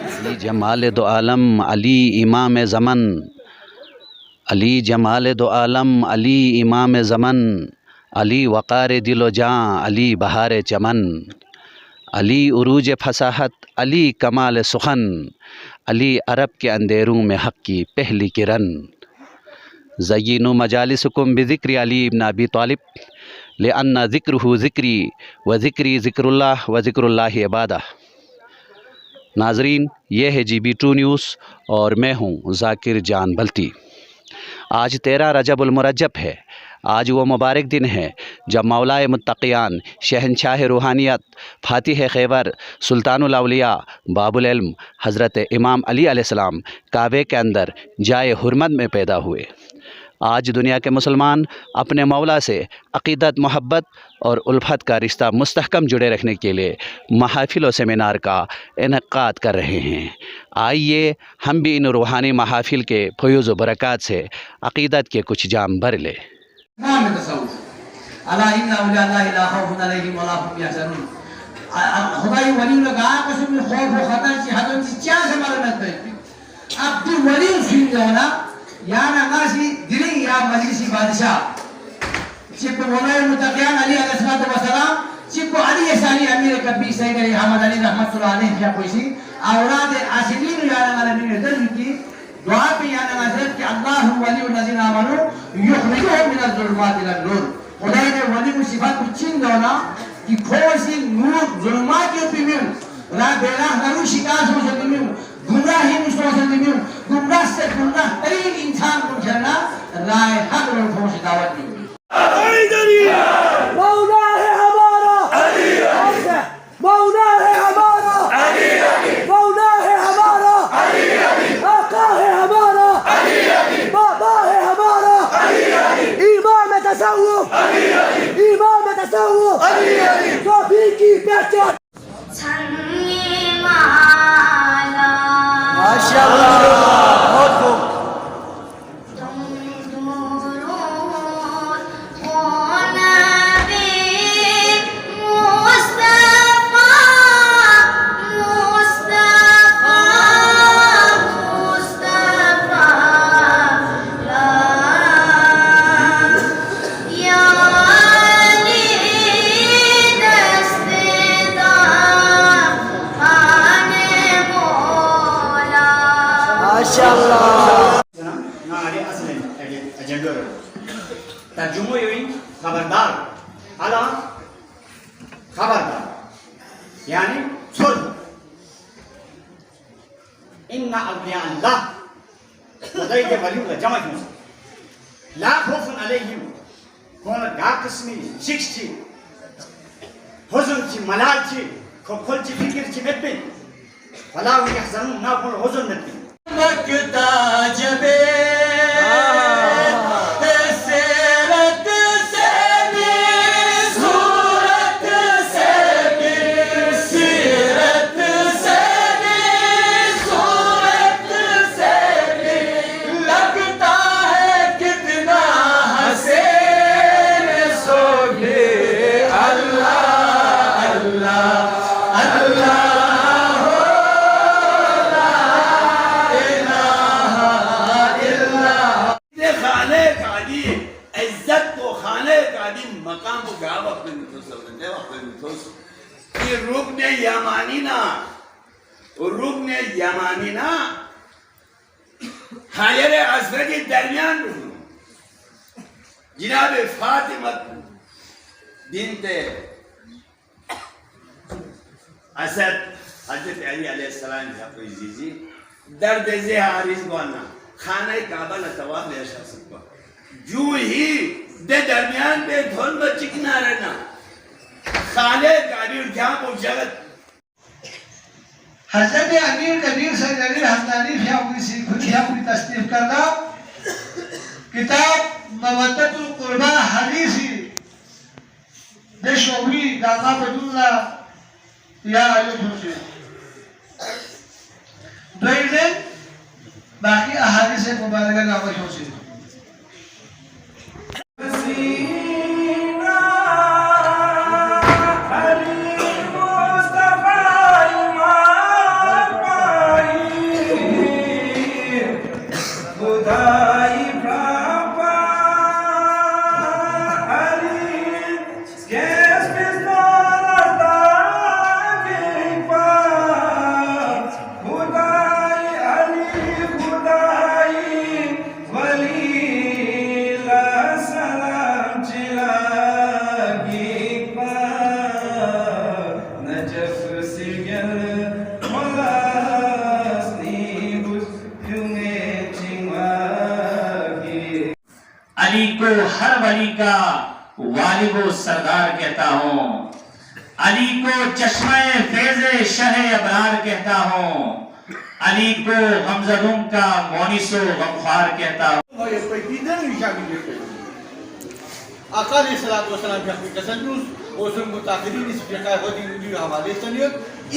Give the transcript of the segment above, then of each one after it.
अली जमाल दो आलम अली इमाम ज़मन, अली जमाल दो आलम अली इमाम ज़मन, अली वक़ार दिलो जाँ अली बहार चमन, अली उरूज फसाहत अली कमाल सुखन, अली अरब के अंधेरों में हक़ की पहली किरण। ज़य्यिनु मजालिसकुम बिज़िक्रि अली इब्न अबी तालिब लिअन्ना ज़िक्रुहु ज़िक्री व ज़िक्री ज़िक्रुल्लाह व ज़िक्रुल्लाहि इबादा। नाज़रीन, ये है GB2 न्यूज़ और मैं हूँ ज़ाकिर जान बल्ती। आज 13 रजबुल मुरज्जब है। आज वो मुबारक दिन है जब मौलाए मुत्तक़ियान, शहंशाह रूहानियत, फ़ातिह खैबर, सुल्तानुल औलिया, बाबुल इल्म हज़रत इमाम अली अलैहिस्सलाम काबे के अंदर जाए हुर्मत में पैदा हुए। आज दुनिया के मुसलमान अपने मौला से अक़ीदत, मोहब्बत और उल्फत का रिश्ता मुस्तहकम जुड़े रखने के लिए महाफ़िल और सेमिनार का इनेकाद कर रहे हैं। आइए हम भी इन रूहानी महाफ़िल के फ़यूज़ व बरक़ात से अक़ीदत के कुछ जाम भर ले। याना नासी दिली या मजलिसी बादशाह चिको मौलाए मुत्तक़ियान अली अलैहिस्सलाम चिको अली साली अमीर कबीर सैयद अहमद अली रहमतुल्लाह अलैह क्या कोई औलाद आशिकीन याना वाला ने दर की दुआ पे याना हज़रत कि अल्लाहु वलियुल लज़ीना आमनू युखरिजुहुम मिनज़ ज़ुलुमात इलन नूर। खुदा ने वली को सिफात कुचिन दोना कि खोसी नूर ज़ुलुमात के पे में रा बेला नरू शिकास हो सकती में गुमराही मुस्तफ़ा गुमराह से गुमराह तरीन इंसान को करना राय हक लोगों से दावत दी। मौला है हमारा अली अली, मौला है हमारा अली अली, मौला है हमारा अली अली, आका है हमारा अली अली, बाबा है हमारा अली अली, इमाम तसव्वुफ अली अली, इमाम तसव्वुफ अली अली, कभी की पहचान माशाअल्लाह। बहुत खूब। तर्जुमो यूं खबरदार अला खबरदार यानी सुन इन्ना अव्लिया अल्लाह खुदाई के वली का जमा क्यों ला खौफुन अलैहिम कौन गा किस्मी शिक्ष थी हुज़न थी मलाल थी खोखल थी फिक्र थी मेपे फला यहज़नुन ना कौन हुज़न नती मक्ता जबे मकाम को गा वक्त में ये रुकने यमानी ना और रुकने यमानी ना हायर असर के दरमियान जनाब फातिमा बिन्ते असद हजरत अली अलैहिस्सलाम का कोई जीजी दर्द से हारिस गोना खाना काबा न तवाफ ले सकता जो ही दे दरमियान पे धुन में चिकना रहना खाले काबिर क्या को जगत हज़रत अमीर कबीर सैयद अली हमदानी फिया पूरी तस्नीफ करना किताब मवद्दतुल कुर्बा हदीसी देशोवी दामा बदुल्ला या अली दुईले बाकी अहादीस मुबारका नामा होसी अली का वालिद व सरदार कहता हूँ, अली को चश्मे फैज़े शहे अबरार कहता हूँ, अली को गमज़दों का मोनिसो गफ्फार कहता हूँ। आका अलैहिस्सलाम की अपनी कसम में उस मुताक़िरीन इस फ़िक़्ह खुदी हवाले से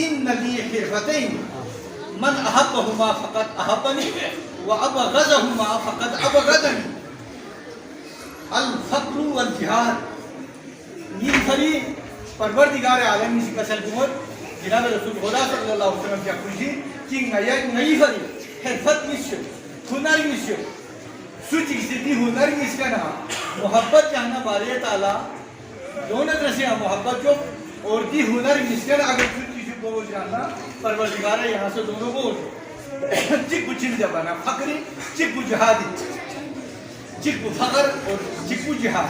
इन नबी खिरफ़तैन मन अहब्बहुमा फ़क़त अहब्बनी व अबग़ज़हुमा फ़क़त अबग़ज़नी अल फ़क़्रु वल जिहाद। नील फरी परवरदिगार आलम की कसम में जनाब रसूल खुदा सल्लल्लाहु अलैहि वसल्लम की अपनी कि नई फरी खिरफ़त निश्चय हुनर निश्चय सूची स्थिति हुनर इसका नाम मोहब्बत चाहना बारे ताला दोनों तरह से मोहब्बत जो और दी हुनर इसका अगर सूची को जानना परवरदिगार यहाँ से दोनों को चिक्कू चिल जबाना फकरी चिक्कू जहादी चिक्कू फकर और चिक्कू जिहाद।